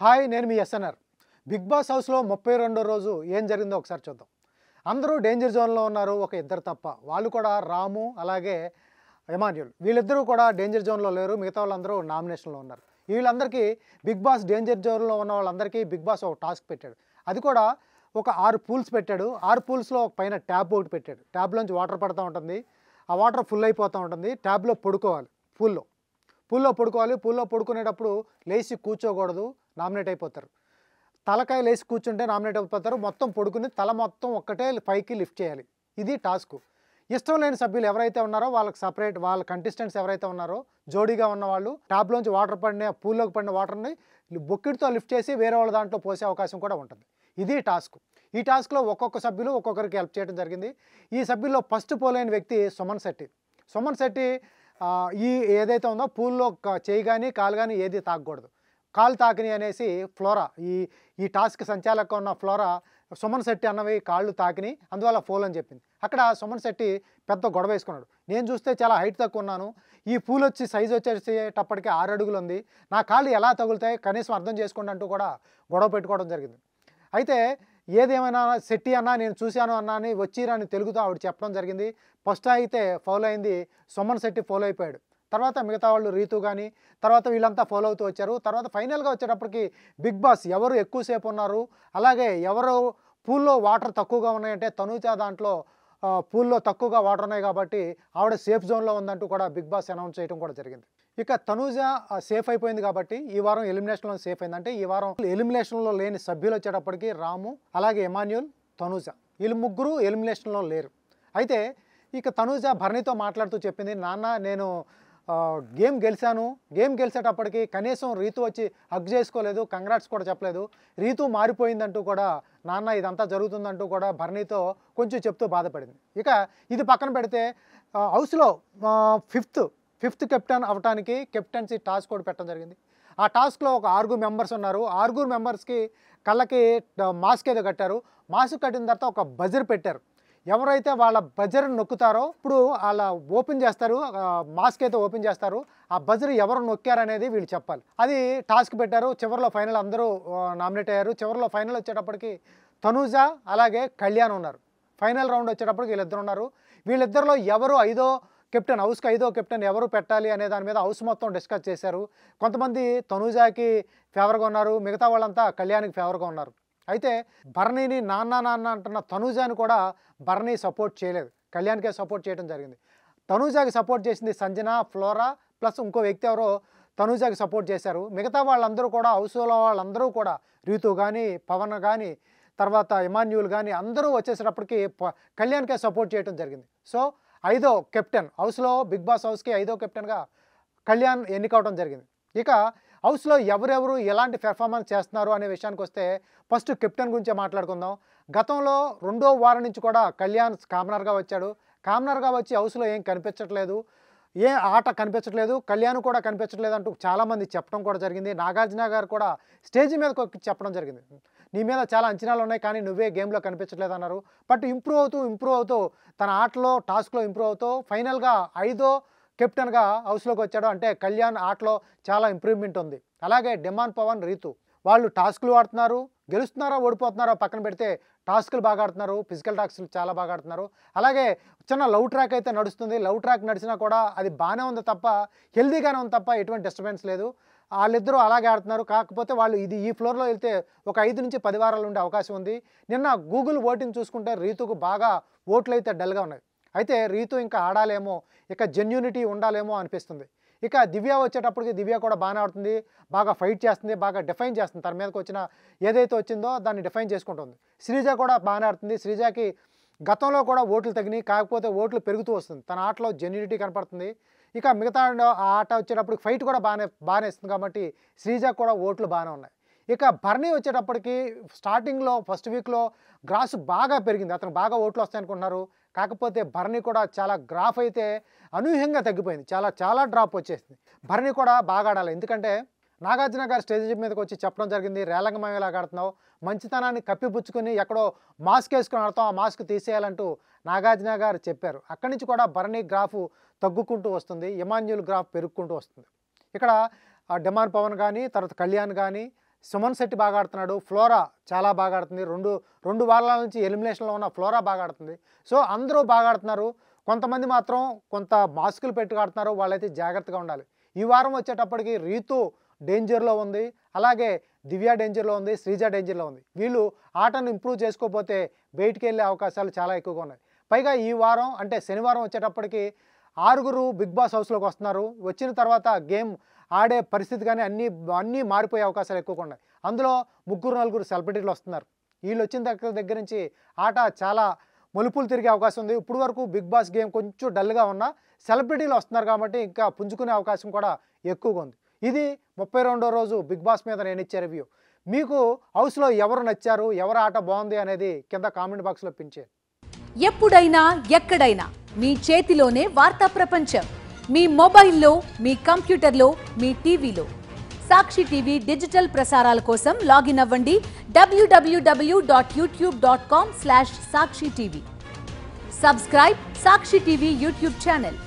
Hi, నేను మీ SNR. Big boss హౌస్లో 32వ రోజు ఏం జరిగిందో ఒకసారి చూద్దాం. అందరూ డేంజర్ జోన్లో ఉన్నారు, ఒక ఇద్దరు తప్ప. వాళ్ళు కూడా రాము, అలాగే ఎమాన్యుల్. వీళ్ళిద్దరూ కూడా డేంజర్ జోన్లో లేరు, మిగతా వాళ్ళందరూ నామినేషన్లో ఉన్నారు. వీళ్ళందరికీ బిగ్ బాస్ డేంజర్ జోన్లో ఉన్న వాళ్ళందరికీ బిగ్ బాస్ ఒక టాస్క్ పెట్టాడు. అది కూడా ఒక 6 పూల్స్ పెట్టాడు. 6 పూల్స్లో పైన ట్యాప్ ఒకటి పెట్టాడు. ట్యాబ్లోంచి వాటర్ పడుతూ ఉంటుంది, ఆ వాటర్ ఫుల్ అయిపోతూ ఉంటుంది. ట్యాబ్లో పడుకోవాలి, పూల్లో పడుకోవాలి. పూల్లో పడుకునేటప్పుడు లేచి కూర్చోకూడదు, నామినేట్ అయిపోతారు. తలకాయ లేచి కూర్చుంటే నామినేట్ అయిపోతారు. మొత్తం పడుకుని తల మొత్తం ఒక్కటే పైకి లిఫ్ట్ చేయాలి. ఇది టాస్క్. ఇష్టం లేని సభ్యులు ఎవరైతే ఉన్నారో వాళ్ళకి సపరేట్, వాళ్ళ కంటెస్టెంట్స్ ఎవరైతే ఉన్నారో జోడీగా ఉన్నవాళ్ళు ట్యాబ్లోంచి వాటర్ పడిన, పూల్లోకి పడిన వాటర్ని బొక్కిడితో లిఫ్ట్ చేసి వేరే వాళ్ళ దాంట్లో పోసే అవకాశం కూడా ఉంటుంది. ఇది టాస్క్. ఈ టాస్క్లో ఒక్కొక్క సభ్యులు ఒక్కొక్కరికి హెల్ప్ చేయడం జరిగింది. ఈ సభ్యుల్లో ఫస్ట్ పోలైన వ్యక్తి సుమన్ శెట్టి. ఈ ఏదైతే ఉందో పూల్లో చేయి కానీ కాలు కానీ ఏది తాకూడదు. కాలు తాకిని అనేసి ఫ్లోరా, ఈ టాస్క్ సంచాలక ఉన్న ఫ్లోరా సుమన్ శెట్టి అన్నవి కాళ్ళు తాకిని, అందువల్ల ఫోల్ అని చెప్పింది. అక్కడ సుమన్ శెట్టి పెద్ద గొడవ వేసుకున్నాడు. నేను చూస్తే చాలా హైట్ తక్కువ ఉన్నాను, ఈ పూల్ వచ్చి సైజు వచ్చేటప్పటికి 6 అడుగులు ఉంది, నా కాళ్ళు ఎలా తగులుతాయి కనీసం అర్థం చేసుకోండి అంటూ కూడా గొడవ పెట్టుకోవడం జరిగింది. అయితే ఏదేమైనా శెట్టి అన్నా నేను చూశాను అన్నా అని వచ్చిరాని తెలుగుతో ఆవిడ చెప్పడం జరిగింది. ఫస్ట్ అయితే ఫౌల్ అయింది సుమన్ శెట్టి, ఫౌల్ అయిపోయాడు. తర్వాత మిగతా వాళ్ళు రీతు కానీ తర్వాత వీళ్ళంతా ఫాలో అవుతూ వచ్చారు. తర్వాత ఫైనల్గా వచ్చేటప్పటికి బిగ్ బాస్ ఎవరు ఎక్కువసేపు ఉన్నారు, అలాగే ఎవరు పూల్లో వాటర్ తక్కువగా ఉన్నాయంటే తనూజ దాంట్లో పూల్లో తక్కువగా వాటర్ ఉన్నాయి కాబట్టి ఆవిడ సేఫ్ జోన్లో ఉందంటూ కూడా బిగ్ బాస్ అనౌన్స్ చేయడం కూడా జరిగింది. ఇక తనూజ సేఫ్ అయిపోయింది కాబట్టి ఈ వారం ఎలిమినేషన్లో సేఫ్ అయింది. అంటే ఈ వారం ఎలిమినేషన్లో లేని సభ్యులు వచ్చేటప్పటికి రాము, అలాగే ఎమాన్యుల్, తనూజ, వీళ్ళు ముగ్గురు ఎలిమినేషన్లో లేరు. అయితే ఇక తనూజ భరణితో మాట్లాడుతూ చెప్పింది, నాన్న నేను గేమ్ గెలిచేటప్పటికి కనీసం రీతు వచ్చి హగ్ చేసుకోలేదు, కంగ్రాట్స్ కూడా చెప్పలేదు, రీతు మారిపోయిందంటూ కూడా నాన్న ఇదంతా జరుగుతుందంటూ కూడా భరణితో కొంచెం చెప్తూ బాధపడింది. ఇక ఇది పక్కన పెడితే హౌస్లో ఫిఫ్త్ కెప్టెన్ అవటానికి కెప్టెన్సీ టాస్క్ కూడా పెట్టడం జరిగింది. ఆ టాస్క్లో ఒక 6 మెంబర్స్ ఉన్నారు. 6 మెంబర్స్కి కళ్ళకి మాస్క్ ఏదో కట్టారు. మాస్క్ కట్టిన తర్వాత ఒక బజర్ పెట్టారు. ఎవరైతే వాళ్ళ బజర్ నొక్కుతారో ఇప్పుడు వాళ్ళ ఓపెన్ చేస్తారు, మాస్క్ అయితే ఓపెన్ చేస్తారు, ఆ బజర్ ఎవరు నొక్కారనేది వీళ్ళు చెప్పాలి. అది టాస్క్ పెట్టారు. చివరిలో ఫైనల్ అందరూ నామినేట్ అయ్యారు. చివరిలో ఫైనల్ వచ్చేటప్పటికి తనూజ అలాగే కళ్యాణ్ ఉన్నారు. ఫైనల్ రౌండ్ వచ్చేటప్పటికి వీళ్ళిద్దరు ఉన్నారు. వీళ్ళిద్దరిలో ఎవరు హౌస్కి 5వ కెప్టెన్ ఎవరు పెట్టాలి అనే దాని మీద హౌస్ మొత్తం డిస్కస్ చేశారు. కొంతమంది తనూజకి ఫేవర్గా ఉన్నారు, మిగతా వాళ్ళంతా కళ్యాణ్కి ఫేవర్గా ఉన్నారు. అయితే భరణిని నాన్న అంటున్న తనూజాని కూడా భరణి సపోర్ట్ చేయలేదు, కళ్యాణ్కే సపోర్ట్ చేయడం జరిగింది. తనూజాకి సపోర్ట్ చేసింది సంజన, ఫ్లోరా ప్లస్ ఇంకో వ్యక్తి ఎవరో తనూజాకి సపోర్ట్ చేశారు. మిగతా వాళ్ళందరూ కూడా హౌస్లో వాళ్ళందరూ కూడా రీతు కానీ, పవన్ కానీ, తర్వాత ఎమాన్యుల్ కానీ అందరూ వచ్చేసేటప్పటికి కళ్యాణ్కే సపోర్ట్ చేయడం జరిగింది. సో 5వ కెప్టెన్ హౌస్లో, బిగ్ బాస్ హౌస్కి 5వ కెప్టెన్గా కళ్యాణ్ ఎన్నికవడం జరిగింది. ఇక హౌస్లో ఎవరెవరు ఎలాంటి పెర్ఫార్మెన్స్ చేస్తున్నారు అనే విషయానికి వస్తే ఫస్ట్ కెప్టెన్ గురించే మాట్లాడుకుందాం. గతంలో 2వ వారం నుంచి కూడా కళ్యాణ్ కామనర్గా వచ్చాడు. కామనర్గా వచ్చి హౌస్లో ఏం కనిపించట్లేదు, ఏ ఆట కనిపించట్లేదు, కళ్యాణ్ కూడా కనిపించట్లేదు అంటూ చాలామంది చెప్పడం కూడా జరిగింది. నాగార్జున గారు కూడా స్టేజ్ మీదకి చెప్పడం జరిగింది, నీ మీద చాలా అంచనాలు ఉన్నాయి కానీ నువ్వే గేమ్లో కనిపించట్లేదు అన్నారు. బట్ ఇంప్రూవ్ అవుతూ తన ఆటలో, టాస్క్లో ఇంప్రూవ్ అవుతూ ఫైనల్గా 5వ కెప్టెన్గా హౌస్లోకి వచ్చాడు. అంటే కళ్యాణ్ ఆటలో చాలా ఇంప్రూవ్మెంట్ ఉంది. అలాగే డిమాండ్, పవన్, రీతు వాళ్ళు టాస్కులు ఆడుతున్నారు. గెలుస్తున్నారో ఓడిపోతున్నారో పక్కన పెడితే టాస్కులు బాగా ఆడుతున్నారు, ఫిజికల్ టాస్కులు చాలా బాగా ఆడుతున్నారు. అలాగే చిన్న లవ్ ట్రాక్ అయితే నడుస్తుంది. లవ్ ట్రాక్ నడిచినా కూడా అది బాగానే ఉంది తప్ప, హెల్దీగానే ఉంది తప్ప ఎటువంటి డిస్టర్బెన్స్ లేదు. వాళ్ళిద్దరూ అలాగే ఆడుతున్నారు. కాకపోతే వాళ్ళు ఈ ఫ్లోర్లో వెళ్తే ఒక 5 నుంచి 10 వారాలు ఉండే అవకాశం ఉంది. నిన్న గూగుల్ ఓటింగ్ చూసుకుంటే రీతుకు బాగా ఓట్లు అయితే డల్గా ఉన్నాయి. అయితే రీతు ఇంకా ఆడాలేమో, ఇక జెన్యూనిటీ ఉండాలేమో అనిపిస్తుంది. ఇక దివ్య వచ్చేటప్పటికి దివ్య కూడా బాగానే ఆడుతుంది, బాగా ఫైట్ చేస్తుంది, బాగా డిఫైన్ చేస్తుంది. తన మీదకి వచ్చిన ఏదైతే వచ్చిందో దాన్ని డిఫైన్ చేసుకుంటుంది. శ్రీజ కూడా బాగానే ఆడుతుంది. శ్రీజకి గతంలో కూడా ఓట్లు తగ్గినాయి, కాకపోతే ఓట్లు పెరుగుతూ వస్తుంది. తన ఆటలో జెన్యూనిటీ కనపడుతుంది. ఇక మిగతా ఆట వచ్చేటప్పటికి ఫైట్ కూడా బాగానే ఇస్తుంది కాబట్టి శ్రీజకు కూడా ఓట్లు బాగానే ఉన్నాయి. ఇక భరణి వచ్చేటప్పటికి స్టార్టింగ్లో ఫస్ట్ వీక్లో గ్రాస్ బాగా పెరిగింది, అతను బాగా ఓట్లు వస్తాయనుకుంటున్నారు. కాకపోతే భరణి కూడా చాలా గ్రాఫ్ అయితే అనూహ్యంగా తగ్గిపోయింది, చాలా డ్రాప్ వచ్చేసింది. భరణి కూడా బాగా ఆడాలి, ఎందుకంటే నాగార్జున గారు స్టేజ్ మీదకి వచ్చి చెప్పడం జరిగింది, రేలంగమయ్యేలాగా ఆడుతున్నావు, మంచితనాన్ని కప్పిపుచ్చుకొని ఎక్కడో మాస్క్ వేసుకొని ఆడతాం, ఆ మాస్క్ తీసేయాలంటూ నాగార్జున గారు చెప్పారు. అక్కడి నుంచి కూడా భరణి గ్రాఫ్ తగ్గుకుంటూ వస్తుంది, ఎమాన్యుల్ గ్రాఫ్ పెరుగుకుంటూ వస్తుంది. ఇక్కడ డిమాండ్, పవన్ కానీ, తర్వాత కళ్యాణ్ కానీ, సుమన్ శెట్టి బాగా ఆడుతున్నాడు, ఫ్లోరా చాలా బాగా ఆడుతుంది. రెండు వారాల నుంచి ఎలిమినేషన్లో ఉన్న ఫ్లోరా బాగా ఆడుతుంది. సో అందరూ బాగా ఆడుతున్నారు. కొంతమంది మాత్రం కొంత మాస్కులు పెట్టుకు ఆడుతున్నారు, వాళ్ళైతే జాగ్రత్తగా ఉండాలి. ఈ వారం వచ్చేటప్పటికి రీతు డేంజర్లో ఉంది, అలాగే దివ్య డేంజర్లో ఉంది, శ్రీజ డేంజర్లో ఉంది. వీళ్ళు ఆటను ఇంప్రూవ్ చేసుకోకపోతే బయటికి వెళ్ళే అవకాశాలు చాలా ఎక్కువగా ఉన్నాయి. పైగా ఈ వారం అంటే శనివారం వచ్చేటప్పటికి 6 బిగ్ బాస్ హౌస్లోకి వస్తున్నారు. వచ్చిన తర్వాత గేమ్ ఆడే పరిస్థితి కానీ అన్నీ మారిపోయే అవకాశాలు ఎక్కువగా ఉన్నాయి. అందులో 3-4 సెలబ్రిటీలు వస్తున్నారు. వీళ్ళు వచ్చిన దగ్గర నుంచి ఆట చాలా మలుపులు తిరిగే అవకాశం ఉంది. ఇప్పుడు వరకు బిగ్ బాస్ గేమ్ కొంచెం డల్గా ఉన్నా సెలబ్రిటీలు వస్తున్నారు కాబట్టి ఇంకా పుంజుకునే అవకాశం కూడా ఎక్కువగా ఉంది. ఇది 32వ రోజు బిగ్ బాస్ మీద నేను ఇచ్చే రివ్యూ. మీకు హౌస్లో ఎవరు నచ్చారు, ఎవరు ఆట బాగుంది అనేది కింద కామెంట్ బాక్స్లో పించే. ఎప్పుడైనా ఎక్కడైనా మీ చేతిలోనే వార్తా ప్రపంచం. మీ మొబైల్లో, మీ కంప్యూటర్లో, మీ టీవీలో. సాక్షి టీవీ డిజిటల్ ప్రసారాల కోసం లాగిన్ అవ్వండి www.youtube.com/sakshi tv. సబ్స్క్రైబ్ సాక్షి టీవీ యూట్యూబ్ ఛానల్.